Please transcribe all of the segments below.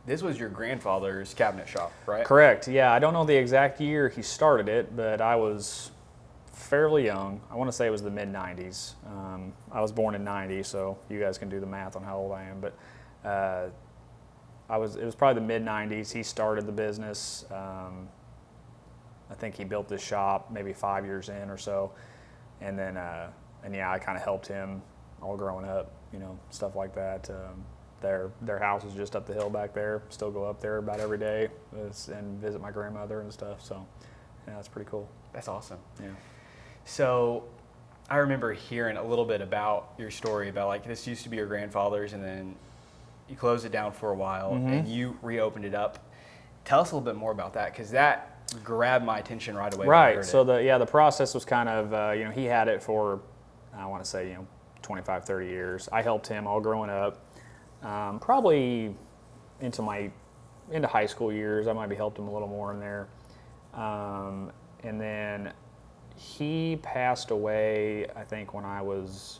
This was your grandfather's cabinet shop, right? Correct. Yeah, I don't know the exact year he started it, but I was fairly young. I want to say it was the mid 90s. I was born in 90, so you guys can do the math on how old I am. But it was probably the mid 90s. He started the business. I think he built this shop maybe 5 years in or so, and then I kind of helped him all growing up, stuff like that. Their house is just up the hill back there. Still go up there about every day and visit my grandmother and stuff. So, yeah, that's pretty cool. That's awesome. Yeah. So, I remember hearing a little bit about your story about like this used to be your grandfather's, and then you closed it down for a while, and you reopened it up. Tell us a little bit more about that, because that grabbed my attention right away. Right. So the process was kind of he had it for I want to say 25, 30 years. I helped him all growing up. Probably into high school years, I might be helped him a little more in there. And then he passed away, I think, when I was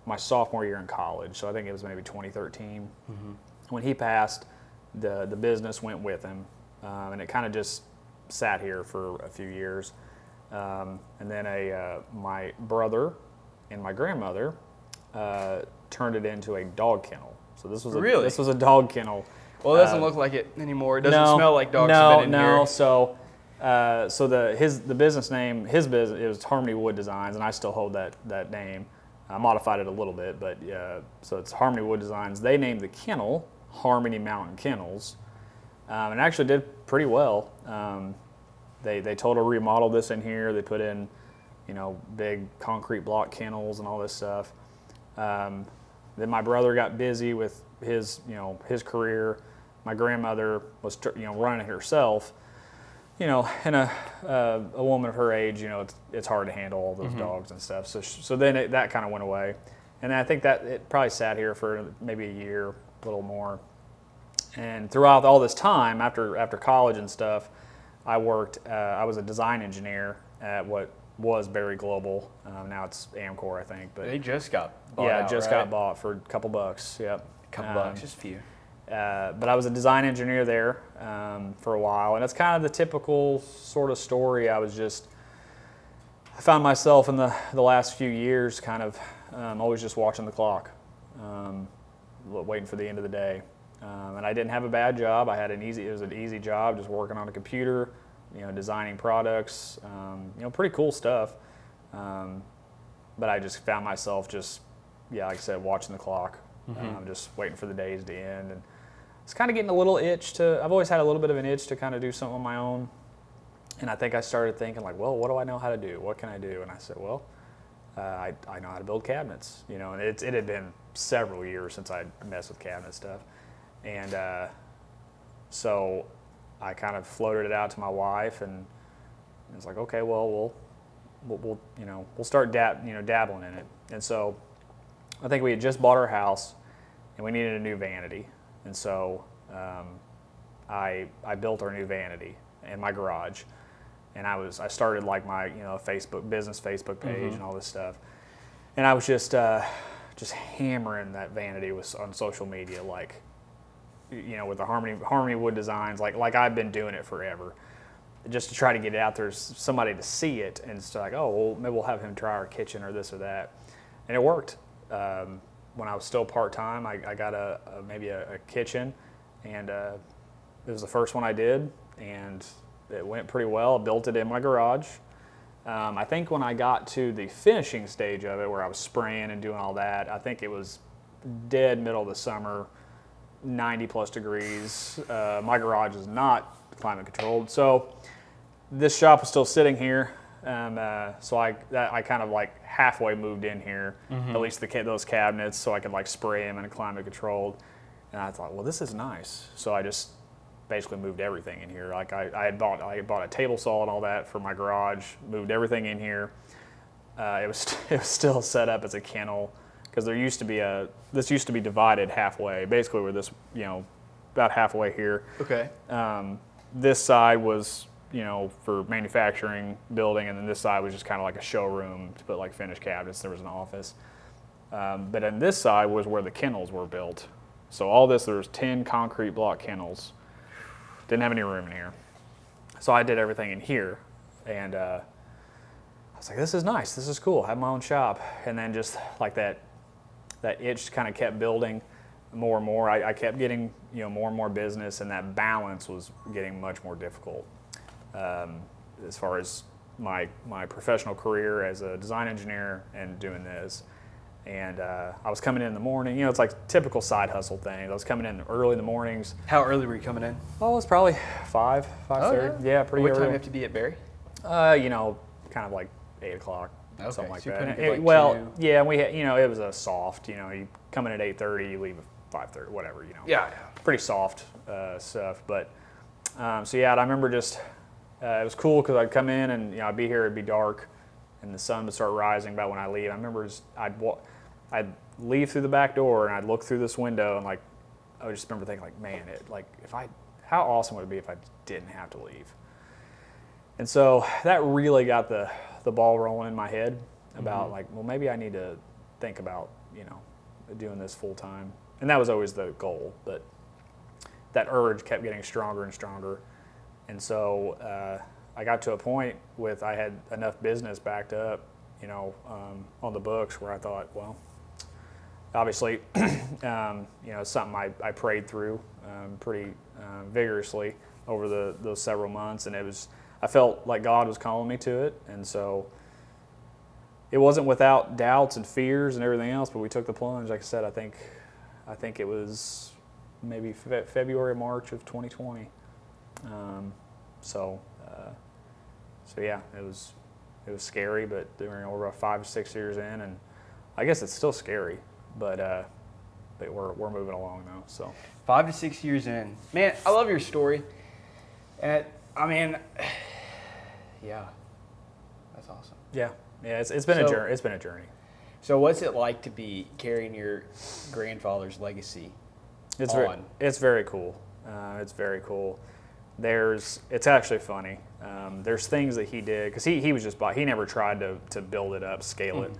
my sophomore year in college. So I think it was maybe 2013. When he passed, the business went with him, and it kind of just sat here for a few years. And then my brother and my grandmother turned it into a dog kennel. So this was a dog kennel. Well, it doesn't look like it anymore. It doesn't smell like dogs have been in here. No. So the business name, it was Harmony Wood Designs, and I still hold that name. I modified it a little bit, but so it's Harmony Wood Designs. They named the kennel Harmony Mountain Kennels, and actually did pretty well. They total remodeled this in here. They put in, big concrete block kennels and all this stuff. Then my brother got busy with his career. My grandmother was, running it herself. And a woman of her age, it's hard to handle all those dogs and stuff. So then that kind of went away. And I think that it probably sat here for maybe a year, a little more. And throughout all this time, after college and stuff, I worked. I was a design engineer at what was Berry Global. Now it's Amcor, I think. But they just got bought yeah, out, just right? got bought for a couple bucks. Yep, A couple bucks, just a few. But I was a design engineer there for a while, and it's kind of the typical sort of story. I found myself in the last few years kind of always just watching the clock, waiting for the end of the day. And I didn't have a bad job. It was an easy job, just working on a computer, designing products, pretty cool stuff. But I just found myself like I said, watching the clock, just waiting for the days to end. And it's kind of getting a little I've always had a little bit of an itch to kind of do something on my own. And I think I started thinking like, well, what do I know how to do? What can I do? And I said, well, I know how to build cabinets, and it had been several years since I'd messed with cabinet stuff. And so I kind of floated it out to my wife, and it's like, okay, well, we'll start dabbling in it. And so I think we had just bought our house, and we needed a new vanity. And so I built our new vanity in my garage, and I started like my business Facebook page and all this stuff, and I was just hammering that vanity on social media, like with the Harmony Wood Designs, like I've been doing it forever, just to try to get it out there, somebody to see it, and it's like, oh, well, maybe we'll have him try our kitchen or this or that, and it worked. When I was still part-time, I got maybe a kitchen, and it was the first one I did, and it went pretty well. I built it in my garage. I think when I got to the finishing stage of it, where I was spraying and doing all that, I think it was dead middle of the summer, 90 plus degrees. My garage is not climate controlled, so this shop was still sitting here. So I kind of like halfway moved in here, at least those cabinets, so I could like spray them in a climate controlled. And I thought, well, this is nice. So I just basically moved everything in here. Like I had bought a table saw and all that for my garage, moved everything in here. It was still set up as a kennel, because this used to be divided halfway. Basically, we're this, about halfway here. Okay. This side was, for manufacturing, building, and then this side was just kind of like a showroom to put like finished cabinets. There was an office. But on this side was where the kennels were built. So all this, there was 10 concrete block kennels. Didn't have any room in here. So I did everything in here. And I was like, this is nice. This is cool. I have my own shop. And then just like that itch kind of kept building more and more. I kept getting, more and more business, and that balance was getting much more difficult. As far as my professional career as a design engineer and doing this. And I was coming in the morning, it's like typical side hustle thing. I was coming in early in the mornings. How early were you coming in? Oh, it was probably 5:30. Yeah, pretty What early. time do you have to be at Barry? Kind of like 8 o'clock, Okay, something like so you that. couldn't get, like, Well, 2? yeah, we had, it was a soft, you come in at 8:30, you leave at 5:30, whatever, Yeah. Pretty soft stuff. But so yeah, I remember just it was cool because I'd come in and I'd be here, it'd be dark, and the sun would start rising about when I leave. I remember I'd leave through the back door and I'd look through this window and I just remember thinking man, how awesome would it be if I didn't have to leave? And so that really got the ball rolling in my head about well, maybe I need to think about doing this full time. And that was always the goal, but that urge kept getting stronger and stronger. And so I got to a point I had enough business backed up, on the books where I thought, well, obviously, it's something I prayed through pretty vigorously over those several months, and I felt like God was calling me to it, and so it wasn't without doubts and fears and everything else, but we took the plunge. Like I said, I think it was maybe February, March of 2020. So yeah, it was scary, but we're about 5 or 6 years in, and I guess it's still scary, but we're moving along now. So 5 to 6 years in, man, I love your story, and yeah, that's awesome. Yeah, it's been a journey. It's been a journey. So what's it like to be carrying your grandfather's legacy? It's very cool. It's very cool. It's actually funny. There's things that he did because he was just he never tried to build it up, scale it,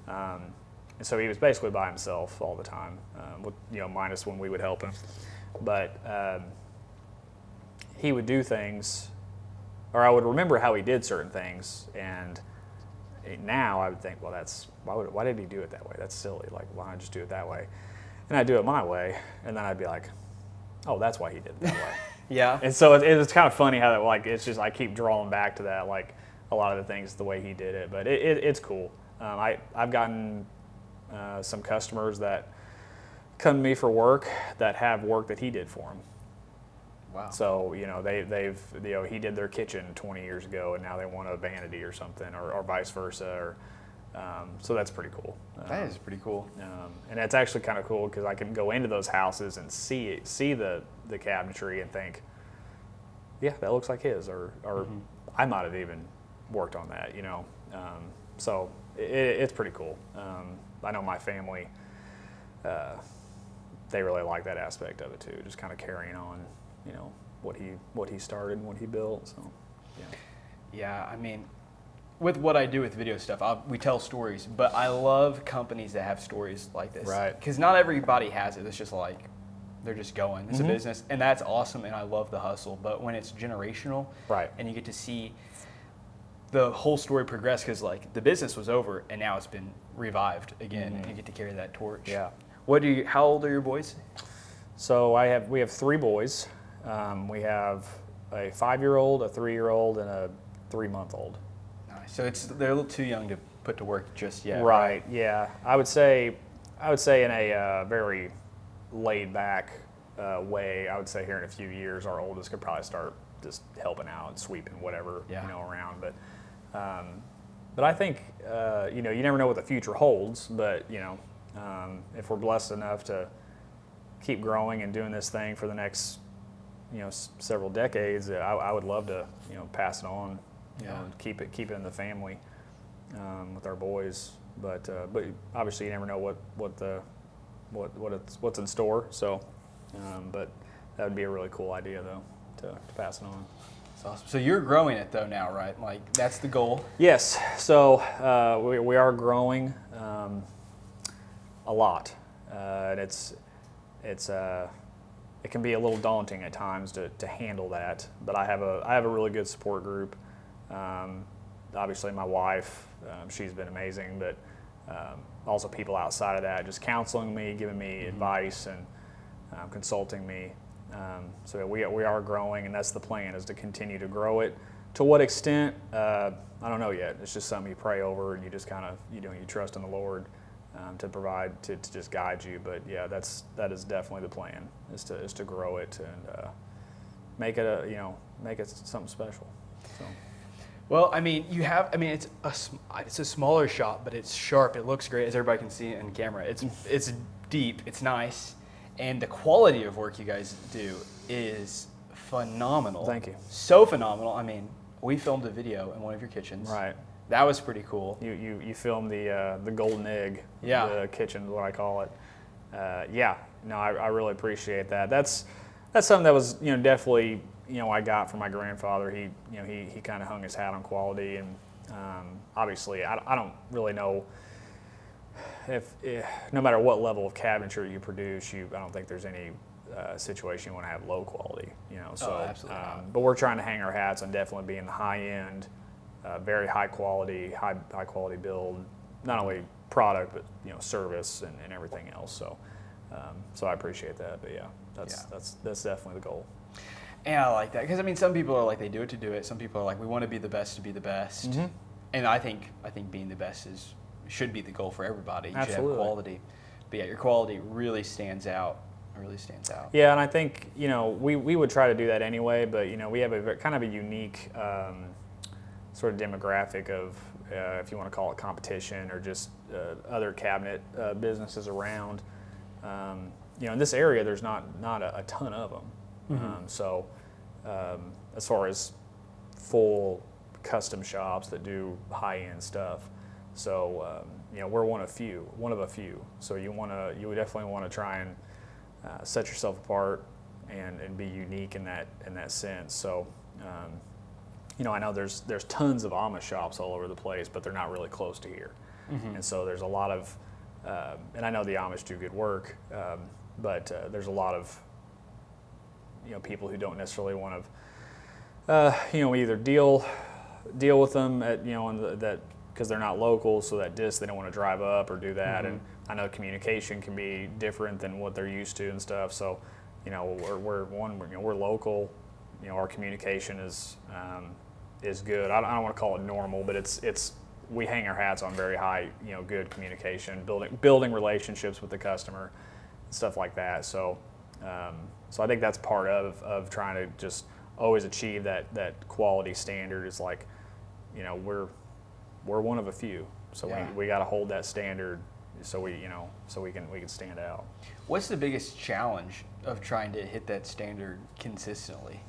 and so he was basically by himself all the time, minus when we would help him. But he would do things, or I would remember how he did certain things, and now I would think, well, why did he do it that way? That's silly. Like, why not just do it that way? And I'd do it my way, and then I'd be like, oh, that's why he did it that way. Yeah. And so it's kind of funny how that it's just I keep drawing back to that, a lot of the things the way he did it, but it's cool. I've gotten some customers that come to me for work that have work that he did for them. Wow. So he did their kitchen 20 years ago, and now they want a vanity or something, or vice versa, so that's pretty cool. That is pretty cool. And it's actually kind of cool because I can go into those houses and see the cabinetry and think, yeah, that looks like his, or I might have even worked on that, So it's pretty cool. I know my family, they really like that aspect of it too, just kind of carrying on, what he started and what he built. So, yeah. Yeah, with what I do with video stuff, we tell stories, but I love companies that have stories like this. Right. Because not everybody has it. It's just they're just going. It's a business, and that's awesome, and I love the hustle. But when it's generational, right, and you get to see the whole story progress, because the business was over, and now it's been revived again, and you get to carry that torch. Yeah. How old are your boys? So we have 3 boys. We have a 5-year-old, a 3-year-old, and a 3-month-old. Nice. So they're a little too young to put to work just yet. Right. Yeah. I would say in a very laid back way. I would say here in a few years, our oldest could probably start just helping out and sweeping whatever around. But I think you never know what the future holds. But if we're blessed enough to keep growing and doing this thing for the next several decades, I would love to pass it on. And keep it in the family with our boys. But obviously you never know what's in store. So, but that would be a really cool idea though to pass it on. That's awesome. So you're growing it though now, right? That's the goal. Yes. So we are growing a lot, and it can be a little daunting at times to handle that. But I have a really good support group. Obviously, my wife, she's been amazing, but also people outside of that, just counseling me, giving me advice, and consulting me. So we are growing, and that's the plan, is to continue to grow it. To what extent, I don't know yet. It's just something you pray over, and you just kind of you trust in the Lord to provide, to just guide you. But yeah, that is definitely the plan, is to grow it and make it something special. So. Well, I mean, it's a smaller shop, but it's sharp. It looks great, as everybody can see in camera. It's deep. It's nice, and the quality of work you guys do is phenomenal. Thank you. So phenomenal. I mean, we filmed a video in one of your kitchens. Right. That was pretty cool. You filmed the golden egg. Yeah. The kitchen is what I call it. Yeah. No, I really appreciate that. That's something that was definitely I got from my grandfather. He kind of hung his hat on quality, and obviously I don't really know if no matter what level of cabinetry you produce, I don't think there's any situation you want to have low quality. So absolutely not. but we're trying to hang our hats on definitely being the high end, very high quality build, not only product but service and everything else. So I appreciate that. But yeah, that's definitely the goal. And I like that, because some people are like, they do it to do it. Some people are like, we want to be the best to be the best. Mm-hmm. And I think being the best should be the goal for everybody. You Absolutely. should have quality. But yeah, your quality really stands out. It really stands out. Yeah, and I think we would try to do that anyway. But we have a kind of a unique sort of demographic of if you want to call it competition or just other cabinet businesses around. In this area, there's not a ton of them. Mm-hmm. As far as full custom shops that do high-end stuff, we're one of a few. So you would definitely want to try and set yourself apart and be unique in that sense. So I know there's tons of Amish shops all over the place, but they're not really close to here. Mm-hmm. And so there's a lot of and I know the Amish do good work, but there's a lot of people who don't necessarily want to, either deal with them at, that because they're not local, so that they don't want to drive up or do that. Mm-hmm. And I know communication can be different than what they're used to and stuff. So, we're local. Our communication is good. I don't want to call it normal, but it's we hang our hats on very high, good communication, building relationships with the customer, stuff like that. So I think that's part of trying to just always achieve that quality standard. Is like, we're one of a few, so yeah. we got to hold that standard so we can stand out. What's the biggest challenge of trying to hit that standard consistently?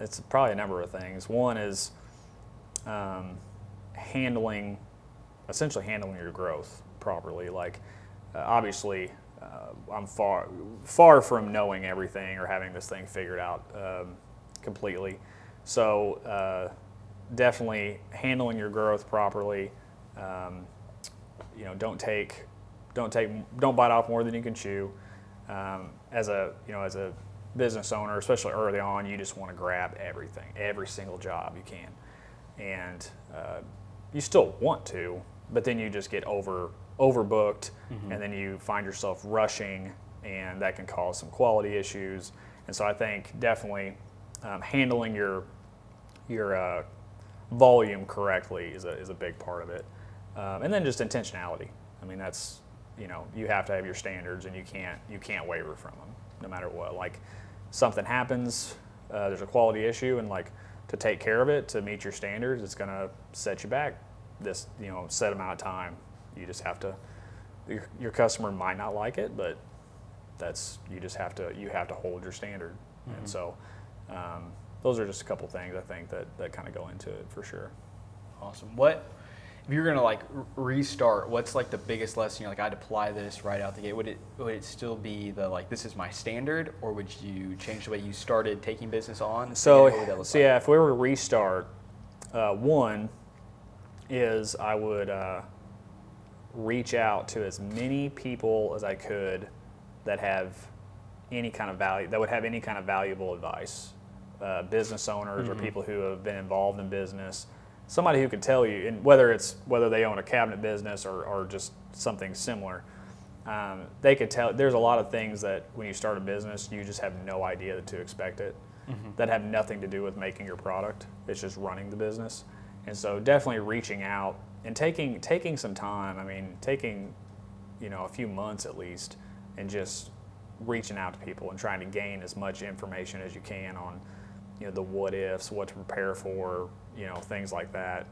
It's probably a number of things. One is essentially handling your growth properly. Like, obviously, I'm far from knowing everything or having this thing figured out completely. So definitely handling your growth properly. Don't bite off more than you can chew. As a business owner, especially early on, you just want to grab everything, every single job you can, and you still want to, but then you just get overbooked, mm-hmm. and then you find yourself rushing, and that can cause some quality issues. And so I think definitely handling your volume correctly is a big part of it, and then just intentionality. I mean, that's you have to have your standards, and you can't waver from them no matter what. Like, something happens, there's a quality issue, and like, to take care of it, to meet your standards, it's going to set you back this set amount of time. You just have to. Your customer might not like it, but you have to hold your standard. Mm-hmm. And so those are just a couple things I think that kind of go into it for sure. Awesome. If you're gonna restart, what's the biggest lesson you're I'd apply this right out the gate? Would it still be this is my standard, or would you change the way you started taking business on? Yeah, if we were to restart, one is I would reach out to as many people as I could that have any kind of value, that would have any kind of valuable advice. Business owners or people who have been involved in business, somebody who could tell you, and whether they own a cabinet business or just something similar, they could tell. There's a lot of things that when you start a business, you just have no idea to expect it. That have nothing to do with making your product. It's just running the business. And so definitely reaching out and taking some time. I mean, taking a few months at least, and just reaching out to people and trying to gain as much information as you can on the what ifs, what to prepare for, things like that.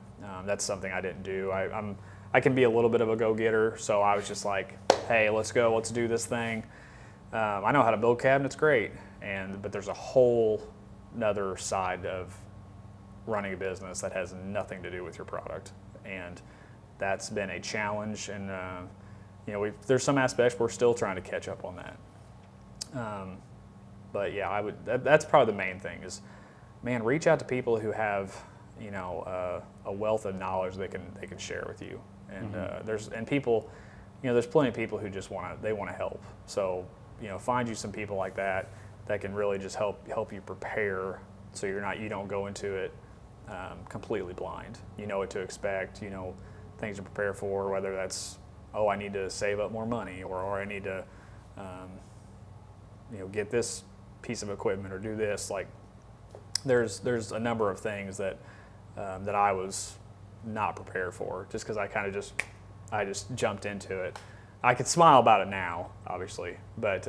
That's something I didn't do. I can be a little bit of a go-getter, so I was just like, hey, let's go, let's do this thing. I know how to build cabinets, great, but there's a whole another side of running a business that has nothing to do with your product, and that's been a challenge. And there's some aspects we're still trying to catch up on that. But yeah, that's probably the main thing is, man, reach out to people who have a wealth of knowledge they can share with you. And there's plenty of people who just want to help. So find you some people like that can really just help you prepare, so you don't go into it completely blind. You know what to expect. Things to prepare for, whether that's I need to save up more money, or I need to get this piece of equipment or do this. Like there's a number of things that I was not prepared for, just because I just jumped into it. I could smile about it now, obviously, but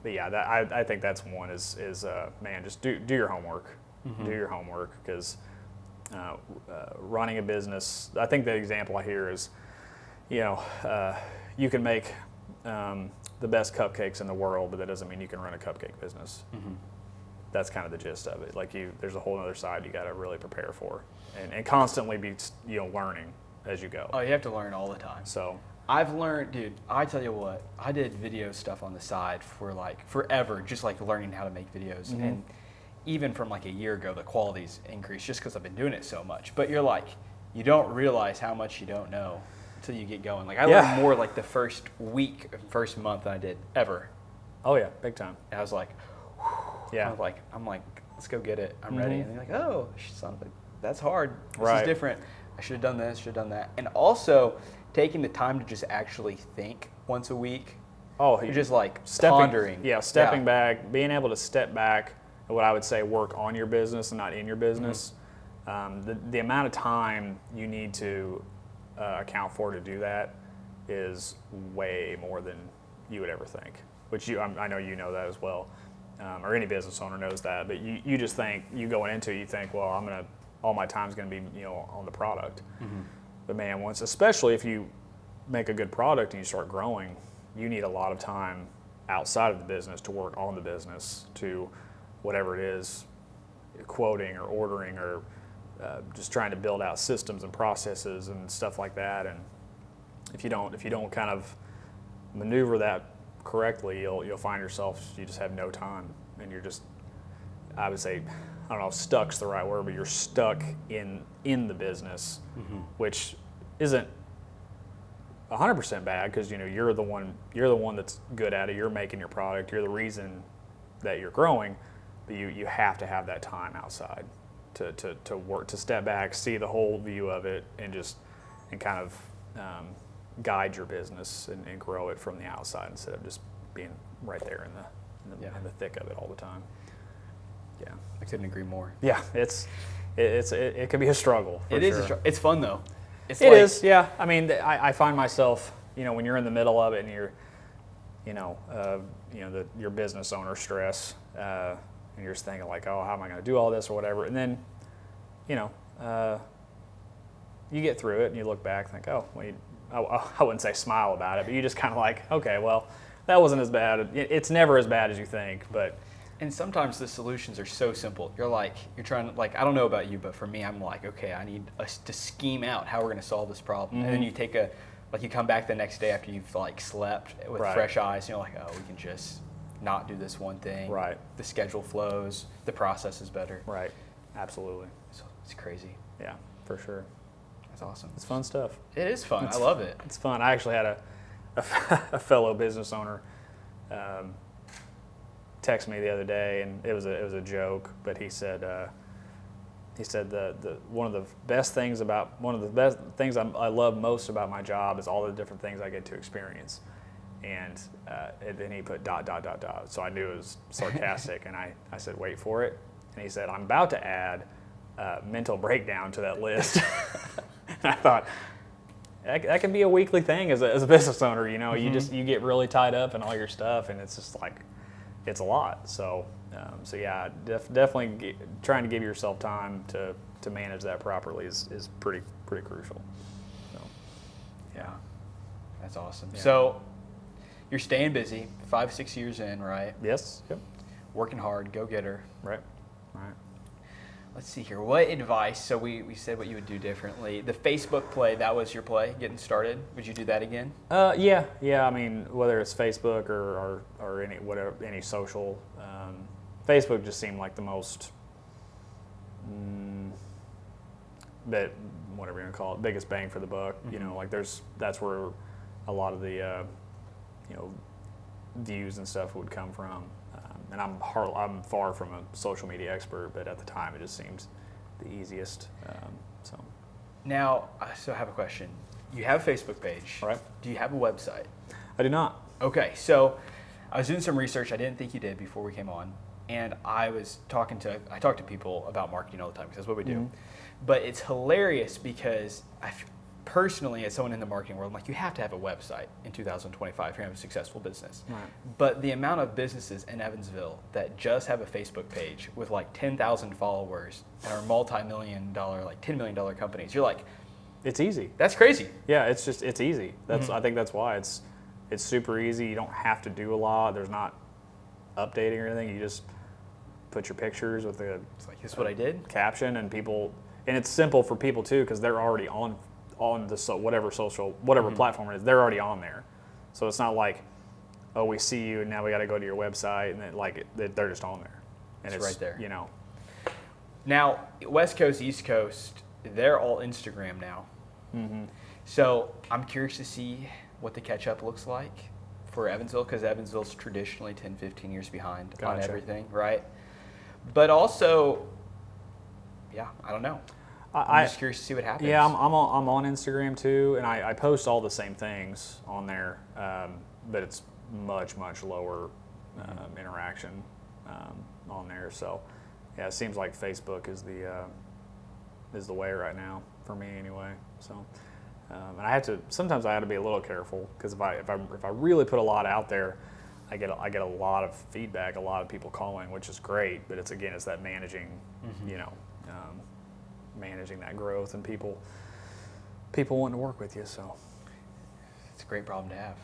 yeah, I think that's one is man, just do your homework. Do your homework, because running a business, I think the example I hear is, you can make the best cupcakes in the world, but that doesn't mean you can run a cupcake business. That's kind of the gist of it. Like there's a whole other side you got to really prepare for, and constantly be learning as you go. Oh, you have to learn all the time. So I've learned, dude. I tell you what, I did video stuff on the side for like forever, just like learning how to make videos. And even from like a year ago, the quality's increased just because I've been doing it so much. But you don't realize how much you don't know until you get going. Like I learned more like the first week, first month than I did ever. Oh yeah, big time. And I was like, whew. Yeah. I'm like, let's go get it. I'm ready. And they're like, oh, that's hard. This Right. is different. I should have done this, should have done that. And also taking the time to just actually think once a week. Oh, you're just like pondering. Yeah, stepping back, being able to step back, and what I would say work on your business and not in your business. The amount of time you need to account for to do that is way more than you would ever think, which I know you know that as well, or any business owner knows that. But you just think, you going into it, you think, well, all my time's going to be on the product. But man, especially if you make a good product and you start growing, you need a lot of time outside of the business to work on the business, to whatever it is, quoting or ordering, or just trying to build out systems and processes and stuff like that. And if you don't kind of maneuver that correctly, you'll find yourself, you just have no time, and you're just, I would say, I don't know if stuck's the right word, but you're stuck in the business, which isn't 100% bad, because you're the one that's good at it. You're making your product. You're the reason that you're growing, but you have to have that time outside to work, to step back, see the whole view of it, and kind of guide your business and grow it from the outside, instead of just being right there in the thick of it all the time. Yeah, I couldn't agree more. Yeah, it can be a struggle. It is a struggle. It's fun though. It is, yeah. I mean, I find myself, when you're in the middle of it and you're, your business owner stress, and you're just thinking like, oh, how am I going to do all this or whatever, and then, you get through it and you look back and think, oh, well, I wouldn't say smile about it, but you just kind of like, okay, well, that wasn't as bad. It's never as bad as you think, but. And sometimes the solutions are so simple. You're trying to, I don't know about you, but for me, I'm like, okay, I need us to scheme out how we're going to solve this problem. And then you take you come back the next day after you've slept with fresh eyes, and you're like, oh, we can just not do this one thing. Right. The schedule flows, the process is better. Right. Absolutely. So it's crazy. Yeah, for sure. That's awesome. It's fun stuff. It is fun. I love it. It's fun. I actually had a fellow business owner text me the other day, and it was a joke, but he said one of the best things I love most about my job is all the different things I get to experience. And then he put ... So I knew it was sarcastic, and I said, wait for it. And he said, I'm about to add mental breakdown to that list. And I thought, that can be a weekly thing as a business owner. You know, you get really tied up in all your stuff, and it's just like, it's a lot. So yeah, definitely trying to give yourself time to manage that properly is pretty crucial. So. Yeah, that's awesome. Yeah. So you're staying busy, 5-6 years in, right? Yes. Yep. Working hard, go-getter. Right. Let's see here. What advice? So we said what you would do differently. The Facebook play, that was your play getting started. Would you do that again? Yeah. I mean, whether it's Facebook or any social, Facebook just seemed like the most, whatever you want to call it, biggest bang for the buck. You know, like that's where a lot of the views and stuff would come from. And I'm far from a social media expert, but at the time it just seemed the easiest. Now, so I have a question. You have a Facebook page. Right. Do you have a website? I do not. Okay, so I was doing some research. I didn't think you did before we came on, and I talk to people about marketing all the time because that's what we do. Mm-hmm. But it's hilarious because personally, as someone in the marketing world, I'm like, you have to have a website in 2025 if you're going to have a successful business. Right. But the amount of businesses in Evansville that just have a Facebook page with like 10,000 followers and are multi-million-dollar, like $10 million companies, you're like, It's easy. that's crazy. Yeah, it's easy. I think that's why it's super easy. You don't have to do a lot. There's not updating or anything. You just put your pictures with the It's like, this is what I did. caption, and it's simple for people too because they're already on the whatever platform it is. They're already on there, so it's not like, oh, we see you and now we got to go to your website, and they're just on there, and It's right there. You know. Now, West Coast, East Coast, they're all Instagram now. So I'm curious to see what the catch-up looks like for Evansville, because Evansville's traditionally 10, 15 years behind on Gotcha. everything, right? But also, yeah, I don't know. I'm just curious to see what happens. Yeah, I'm on Instagram too, and I post all the same things on there, but it's much lower interaction on there. So yeah, it seems like Facebook is the way right now for me anyway. So and sometimes I have to be a little careful because if I really put a lot out there, I get a lot of feedback, a lot of people calling, which is great. But it's that managing, managing that growth and people wanting to work with you. So it's a great problem to have.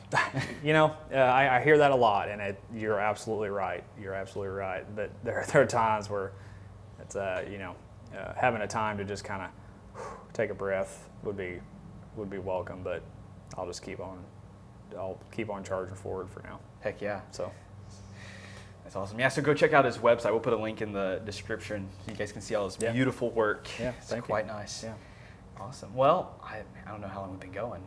I hear that a lot, and you're absolutely right. But there are times where it's having a time to just kind of take a breath would be welcome. But I'll just keep on charging forward for now. Heck yeah. So. That's awesome. Yeah, so go check out his website. We'll put a link in the description so you guys can see all his beautiful work. Yeah, it's quite nice. Yeah. Awesome. Well, I don't know how long we've been going,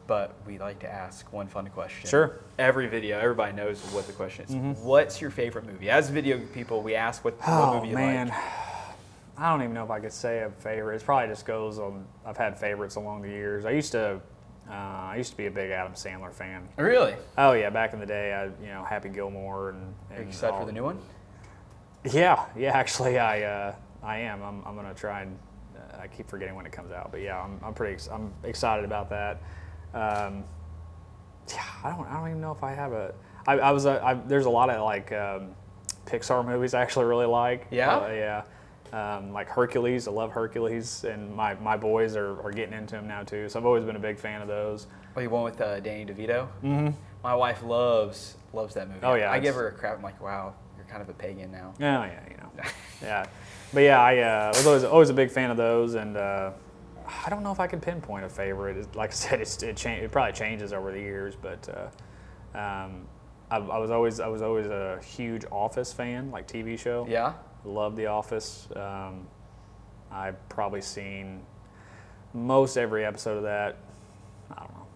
but we like to ask one fun question. Sure. Every video, everybody knows what the question is. What's your favorite movie? As video people, we ask what movie you like. I don't even know if I could say a favorite. It probably just goes on. I've had favorites along the years. I used to be a big Adam Sandler fan. Really? Oh yeah, back in the day, Happy Gilmore and Are you excited for the new one? Yeah. Actually, I am. I'm gonna try and I keep forgetting when it comes out, but yeah, I'm excited about that. I don't even know if I have a. There's a lot of like Pixar movies I actually really like. Yeah. Like Hercules. I love Hercules, and my boys are getting into them now too. So I've always been a big fan of those. Oh, you went with Danny DeVito? Mm-hmm. My wife loves that movie. Oh yeah. I give her a crap. I'm like, wow, you're kind of a pagan now. Oh yeah, yeah. But yeah, I was always a big fan of those, and I don't know if I can pinpoint a favorite. Like I said, it probably changes over the years, but I was always a huge Office fan, like TV show. Yeah. Love The Office. I've probably seen most every episode of that, I don't know,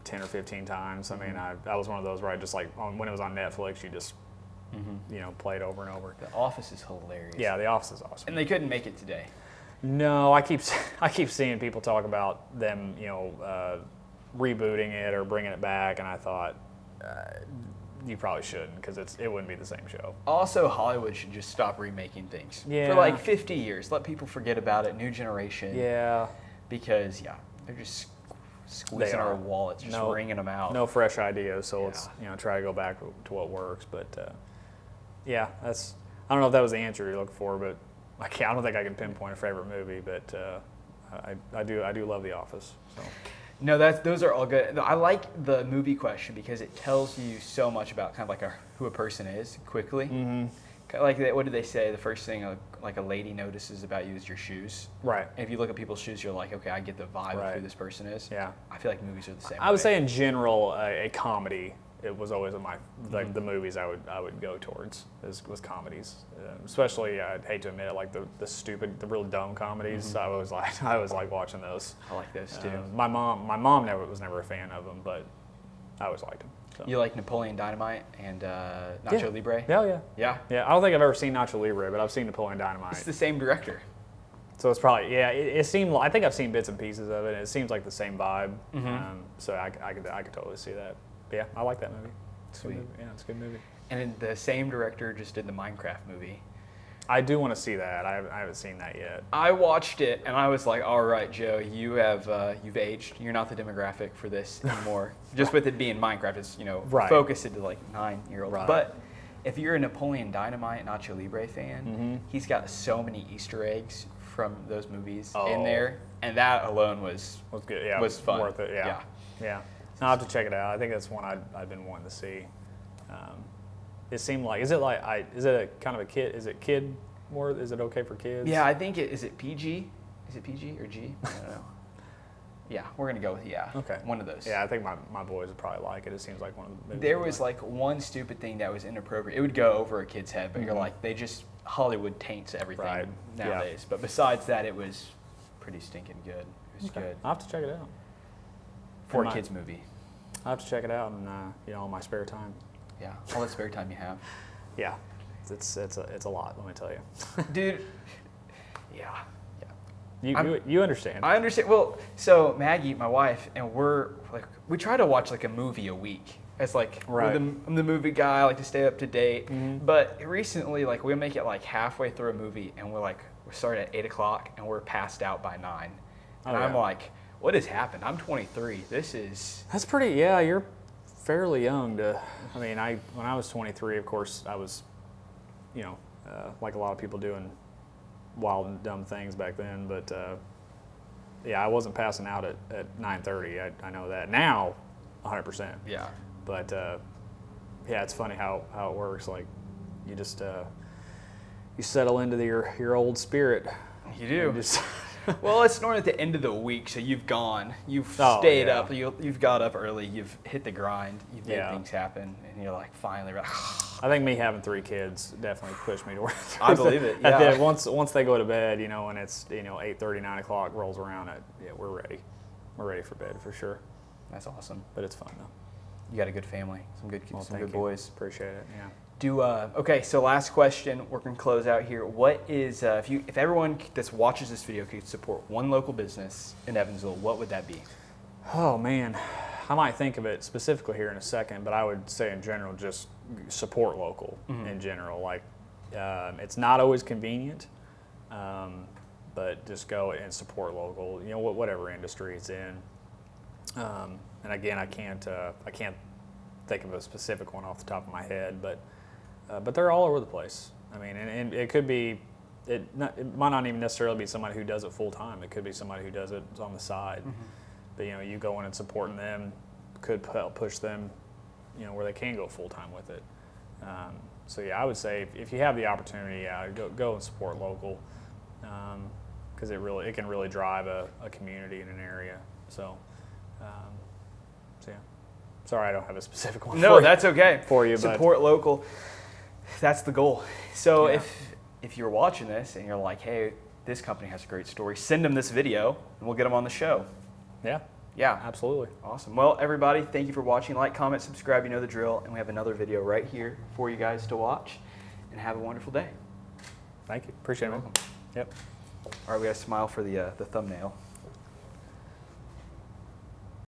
10 or 15 times. I mean, I was one of those where I just like, when it was on Netflix, you just, play it over and over. The Office is hilarious. Yeah, The Office is awesome. And they couldn't make it today. No, I keep seeing people talk about them, rebooting it or bringing it back, and I thought you probably shouldn't because it wouldn't be the same show. Also, Hollywood should just stop remaking things. Yeah. For like 50 years. Let people forget about it, new generation. Yeah. They're just squeezing our wallets, just wringing them out. No fresh ideas, so let's try to go back to what works. But I don't know if that was the answer you're looking for, but I don't think I can pinpoint a favorite movie, but I do love The Office. So. No, those are all good. I like the movie question because it tells you so much about kind of like who a person is quickly. Mm-hmm. Like, what did they say? The first thing like a lady notices about you is your shoes. Right. And if you look at people's shoes, you're like, okay, I get the vibe of who this person is. Yeah. I feel like movies are the same. I would say in general, a comedy. It was always the movies I would go towards was comedies, especially I'd hate to admit it, like the real dumb comedies. Mm-hmm. I always like watching those. I like those too. My mom was never a fan of them, but I always liked them. So. You like Napoleon Dynamite and Nacho Libre? Yeah. I don't think I've ever seen Nacho Libre, but I've seen Napoleon Dynamite. It's the same director. So it's probably it seemed. I think I've seen bits and pieces of it. And it seems like the same vibe. Mm-hmm. So I could totally see that. But yeah, I like that movie. Sweet. Yeah, it's a good movie. And the same director just did the Minecraft movie. I do want to see that. I haven't seen that yet. I watched it and I was like, all right, Joe, you've aged. You're not the demographic for this anymore. Just with it being Minecraft, it's focused into like 9-year-olds. Right. But if you're a Napoleon Dynamite Nacho Libre fan, he's got so many Easter eggs from those movies in there, and that alone was good. Yeah, was fun. Worth it. Yeah. I'll have to check it out. I think that's one I've been wanting to see. It seemed like is it a kind of a kid? Is it kid more? Is it okay for kids? Yeah, I think is it PG? Is it PG or G? I don't know. Yeah, we're gonna go with Okay. One of those. Yeah, I think my boys would probably like it. It seems like one of the movies. There was like one stupid thing that was inappropriate. It would go over a kid's head, but you're like, Hollywood taints everything nowadays. Yeah. But besides that, it was pretty stinking good. It was good. I'll have to check it out. For a kids movie. I'll have to check it out in on my spare time. Yeah, all that spare time you have. Yeah, it's a lot. Let me tell you, dude. Yeah. You understand? I understand. Well, so Maggie, my wife, and we try to watch like a movie a week. It's like I'm the movie guy. I like to stay up to date. Mm-hmm. But recently, like we'll make it like halfway through a movie, and we start at 8:00, and we're passed out by 9. And I'm like, what has happened? I'm 23. That's pretty. Yeah, you're fairly young to. I mean, when I was 23, of course, I was, like a lot of people doing wild and dumb things back then. But I wasn't passing out at 9:30. I know that now, 100%. Yeah. But it's funny how it works. Like you just you settle into your old spirit. You do. Well, it's normally at the end of the week, so you've stayed up, you've got up early, you've hit the grind, you've made things happen, and you're like finally. I think me having 3 kids definitely pushed me towards. I believe it. Yeah. Once they go to bed, and it's 8:30, 9 o'clock rolls around, we're ready. We're ready for bed for sure. That's awesome. But it's fun though. You got a good family, some good boys. Appreciate it. Yeah. Okay, so last question. We're gonna close out here. What is if everyone that watches this video could support one local business in Evansville, what would that be? Oh man, I might think of it specifically here in a second, but I would say in general just support local in general. Like it's not always convenient, but just go and support local. Whatever industry it's in. And again, I can't think of a specific one off the top of my head, but they're all over the place. I mean, and it could be, it might not even necessarily be somebody who does it full time. It could be somebody who does it on the side. Mm-hmm. But you going and supporting them could help push them, where they can go full time with it. So I would say if you have the opportunity, go and support local, because it can really drive a community in an area. So. Sorry, I don't have a specific one. No, that's okay. For you, support local. That's the goal. So if you're watching this and you're like, hey, this company has a great story, send them this video and we'll get them on the show. Yeah. Yeah. Absolutely. Awesome. Well, everybody, thank you for watching. Like, comment, subscribe. You know the drill. And we have another video right here for you guys to watch. And have a wonderful day. Thank you. Appreciate it, man. Yep. All right, we got to smile for the thumbnail.